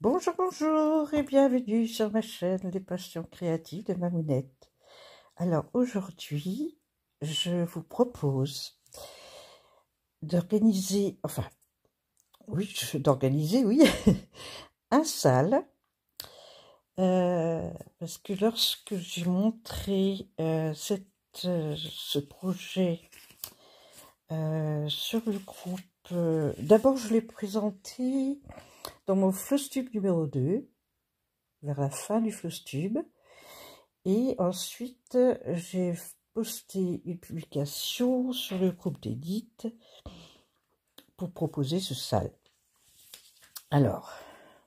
Bonjour, bonjour et bienvenue sur ma chaîne Les Passions Créatives de Mamounette. Alors aujourd'hui, je vous propose d'organiser, oui, un sale. Parce que lorsque j'ai montré ce projet sur le groupe, d'abord je l'ai présenté dans mon Flosstube numéro 2, vers la fin du Flosstube. Et ensuite, j'ai posté une publication sur le groupe d'Edith pour proposer ce sale. Alors,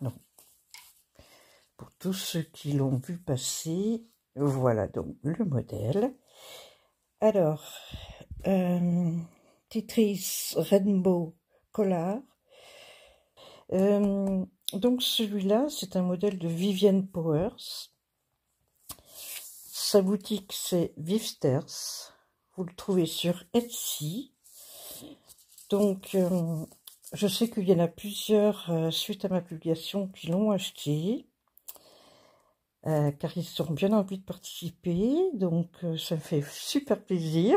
donc, pour tous ceux qui l'ont vu passer, voilà donc le modèle. Alors, Tetris Rainbow Collar. Donc celui-là, c'est un modèle de Vivienne Powers. Sa boutique, c'est Vivsters. Vous le trouvez sur Etsy. Donc, je sais qu'il y en a plusieurs, suite à ma publication, qui l'ont acheté. Car ils ont bien envie de participer. Donc, ça me fait super plaisir.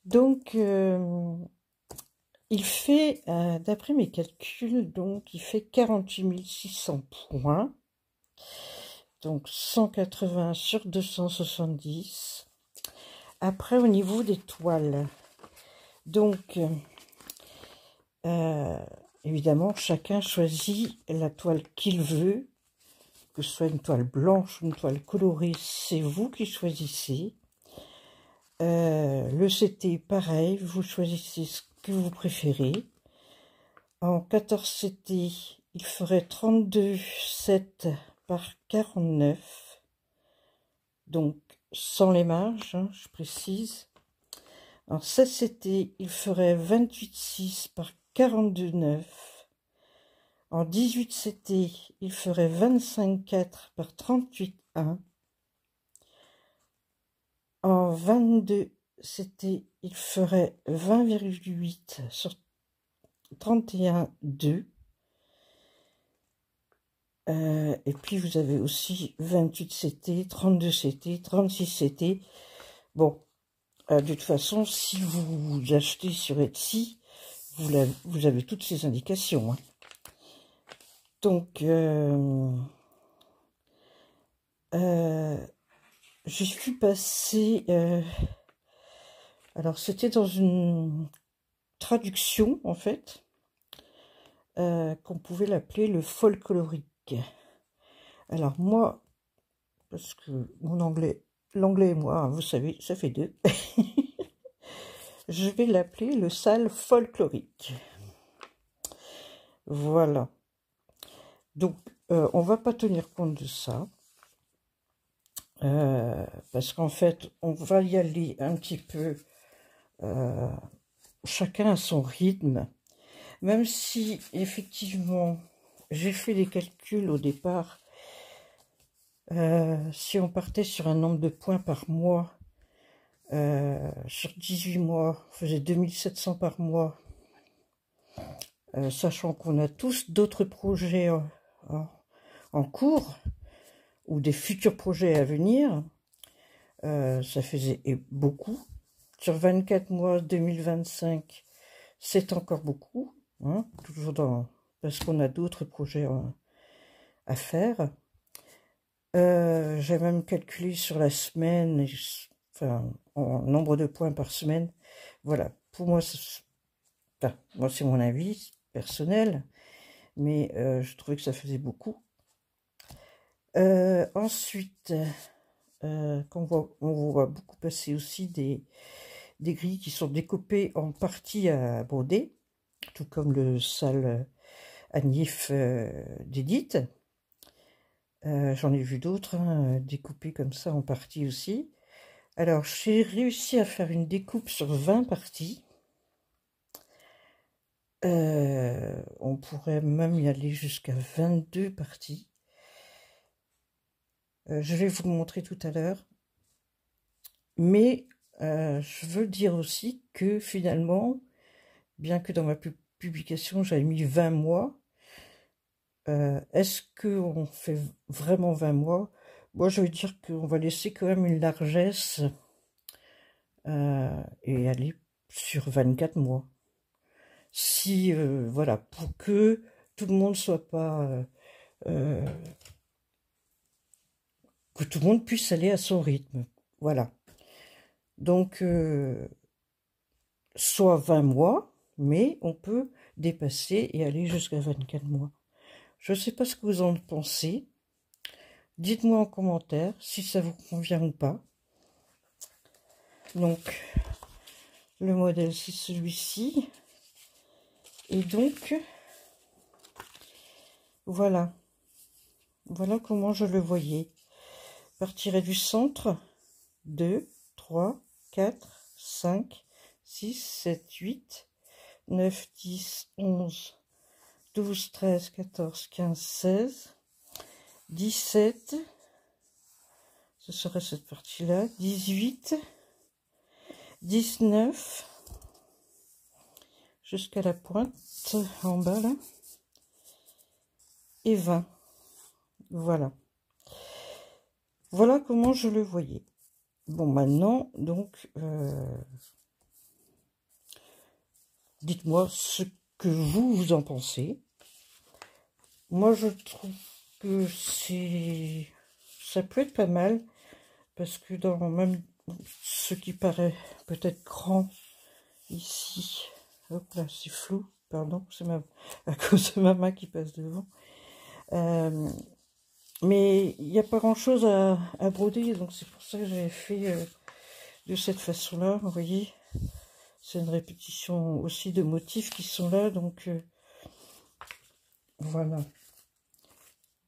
Donc, il fait, d'après mes calculs, donc, il fait 48 600 points. Donc 180 sur 270. Après, au niveau des toiles, donc évidemment chacun choisit la toile qu'il veut, que ce soit une toile blanche ou une toile colorée, c'est vous qui choisissez. Le CT, pareil, vous choisissez ce que vous préférez. En 14 CT, il ferait 32,7 par 49, donc sans les marges, hein, je précise. En 16 CT, il ferait 28,6 par 42,9. En 18 CT, il ferait 25,4 par 38,1. En 22 CT, il ferait 20,8 sur 31,2. Et puis vous avez aussi 28 CT, 32 CT, 36 CT. Bon, de toute façon, si vous achetez sur Etsy, vous avez toutes ces indications. Hein. Donc, je suis passée... alors, c'était dans une traduction, en fait, qu'on pouvait l'appeler le folklorique. Alors, moi, parce que l'anglais et moi, vous savez, ça fait deux. Je vais l'appeler le sale folklorique. Voilà. Donc, on va pas tenir compte de ça. Parce qu'en fait, on va y aller un petit peu chacun à son rythme. Même si, effectivement, j'ai fait les calculs au départ. Si on partait sur un nombre de points par mois, sur 18 mois, on faisait 2700 par mois, sachant qu'on a tous d'autres projets en cours, ou des futurs projets à venir, ça faisait beaucoup. Sur 24 mois 2025, c'est encore beaucoup, hein, toujours parce qu'on a d'autres projets à faire. J'ai même calculé sur la semaine, enfin, en nombre de points par semaine. Voilà, pour moi, moi c'est mon avis personnel, mais je trouvais que ça faisait beaucoup. Ensuite, on voit beaucoup passer aussi des grilles qui sont découpées en parties à broder, tout comme le sale Agnif d'Edith. J'en ai vu d'autres, hein, découpés comme ça en parties aussi. Alors, j'ai réussi à faire une découpe sur 20 parties. On pourrait même y aller jusqu'à 22 parties. Je vais vous le montrer tout à l'heure. Mais je veux dire aussi que finalement, bien que dans ma publication, j'avais mis 20 mois, Est-ce qu'on fait vraiment 20 mois? Moi, je veux dire qu'on va laisser quand même une largesse et aller sur 24 mois. Si, voilà, pour que tout le monde soit pas... que tout le monde puisse aller à son rythme. Voilà. Donc, soit 20 mois, mais on peut dépasser et aller jusqu'à 24 mois. Je ne sais pas ce que vous en pensez. Dites-moi en commentaire si ça vous convient ou pas. Donc, le modèle, c'est celui-ci. Et donc, voilà. Voilà comment je le voyais. Partirai du centre. 2, 3, 4, 5, 6, 7, 8, 9, 10, 11, 12, 13, 14, 15, 16, 17, ce serait cette partie-là, 18, 19, jusqu'à la pointe, en bas là, et 20. Voilà. Voilà comment je le voyais. Bon, maintenant, donc, dites-moi ce que vous en pensez. Moi, je trouve que ça peut être pas mal, parce que dans même ce qui paraît peut-être grand ici, hop là, c'est flou, pardon, c'est à cause de ma main qui passe devant. Mais il n'y a pas grand-chose à broder, donc c'est pour ça que j'avais fait de cette façon-là, vous voyez. C'est une répétition aussi de motifs qui sont là, donc voilà.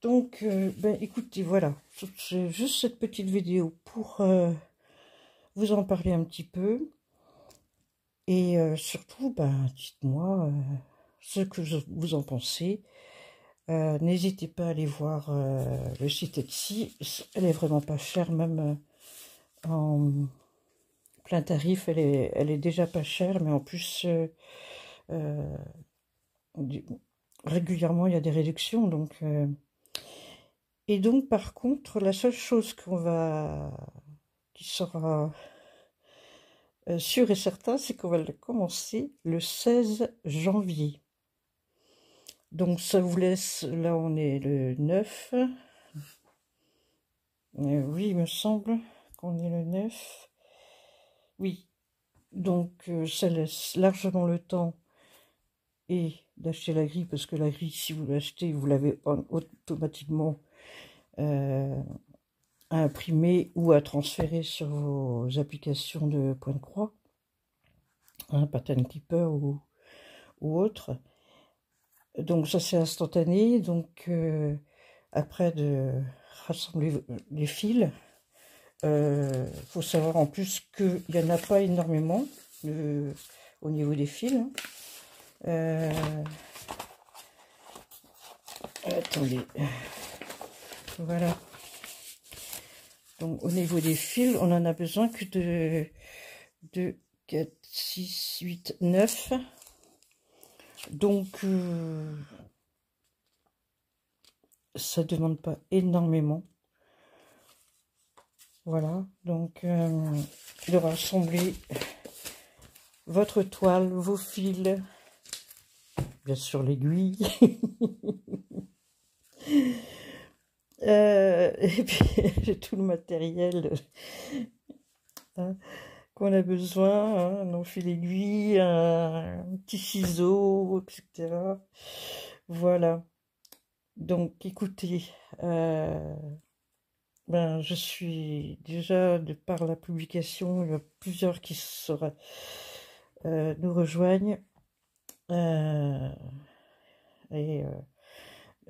Donc, ben écoutez, voilà, c'est juste cette petite vidéo pour vous en parler un petit peu. Et surtout, ben, dites-moi ce que vous en pensez. N'hésitez pas à aller voir le site Etsy, elle est vraiment pas chère, même en plein tarif, elle est déjà pas chère, mais en plus, régulièrement il y a des réductions, donc... Et donc, par contre, la seule chose qui sera sûr et certain, c'est qu'on va le commencer le 16 janvier. Donc, ça vous laisse, là on est le 9. Oui, il me semble qu'on est le 9. Oui, donc ça laisse largement le temps et d'acheter la grille, parce que la grille, si vous l'achetez, vous l'avez automatiquement à imprimer ou à transférer sur vos applications de point de croix, hein, Pattern Keeper ou autre. Donc ça c'est instantané. Donc après de rassembler les fils, faut savoir en plus qu'il n'y en a pas énormément au niveau des fils. Attendez, voilà. Donc au niveau des fils, on en a besoin que de 4, 6, 8, 9. Donc ça demande pas énormément. Voilà, donc de rassembler votre toile, vos fils, bien sûr l'aiguille. Et puis j'ai tout le matériel hein, qu'on a besoin, hein, nos fils aiguilles, un petit ciseau, etc. Voilà. Donc écoutez, ben, je suis déjà, de par la publication, il y a plusieurs qui nous rejoignent. Et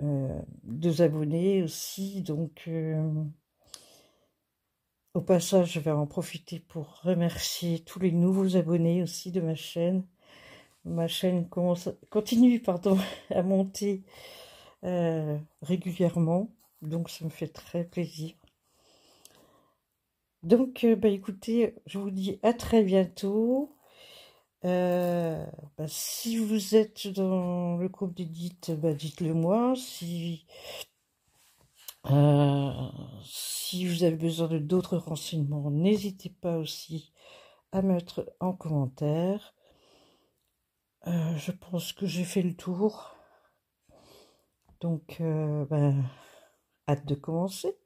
2 abonnés aussi, donc au passage je vais en profiter pour remercier tous les nouveaux abonnés aussi de ma chaîne. Ma chaîne continue pardon, à monter régulièrement, donc ça me fait très plaisir. Donc bah écoutez, je vous dis à très bientôt. Si vous êtes dans le groupe d'Edith, dites-le moi. Si vous avez besoin de d'autres renseignements, n'hésitez pas aussi à mettre en commentaire. Je pense que j'ai fait le tour. Donc, hâte de commencer.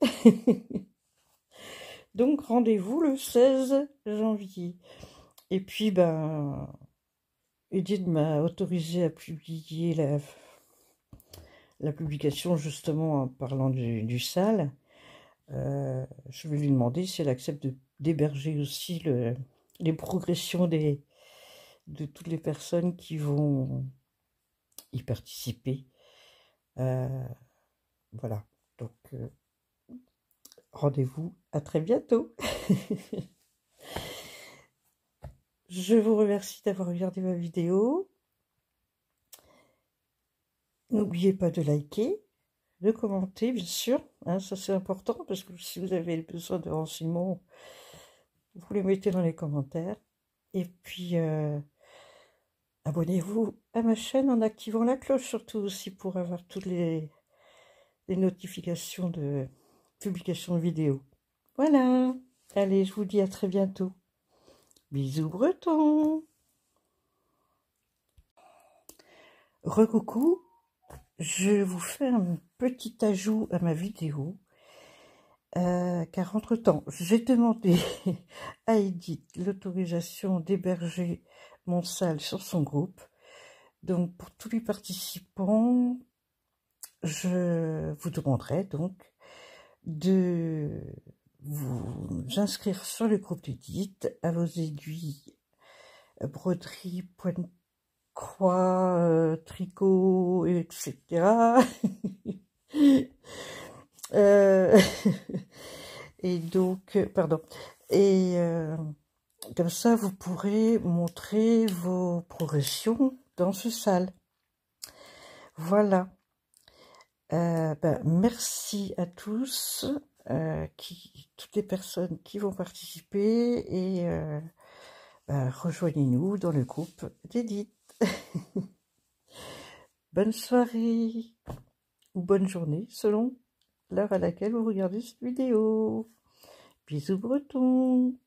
Donc, rendez-vous le 16 janvier. Et puis, Edith m'a autorisé à publier la publication, justement, en parlant du SAL. Je vais lui demander si elle accepte d'héberger aussi les progressions de toutes les personnes qui vont y participer. Voilà, donc rendez-vous à très bientôt. Je vous remercie d'avoir regardé ma vidéo. N'oubliez pas de liker, de commenter, bien sûr. Hein, ça, c'est important, parce que si vous avez besoin de renseignements, vous les mettez dans les commentaires. Et puis, abonnez-vous à ma chaîne en activant la cloche, surtout aussi pour avoir toutes les notifications de publication de vidéos. Voilà. Allez, je vous dis à très bientôt. Bisous bretons. Recoucou. Je vous fais un petit ajout à ma vidéo. Car entre-temps, j'ai demandé à Edith l'autorisation d'héberger mon SAL sur son groupe. Donc, pour tous les participants, je vous demanderai donc de vous inscrire sur le groupe d'Edith, à vos aiguilles, broderie, point de croix, tricot, etc. Et donc, pardon. Et comme ça, vous pourrez montrer vos progressions dans ce SAL. Voilà. Merci à tous, toutes les personnes qui vont participer, et rejoignez-nous dans le groupe d'Edith. Bonne soirée ou bonne journée selon l'heure à laquelle vous regardez cette vidéo. Bisous bretons.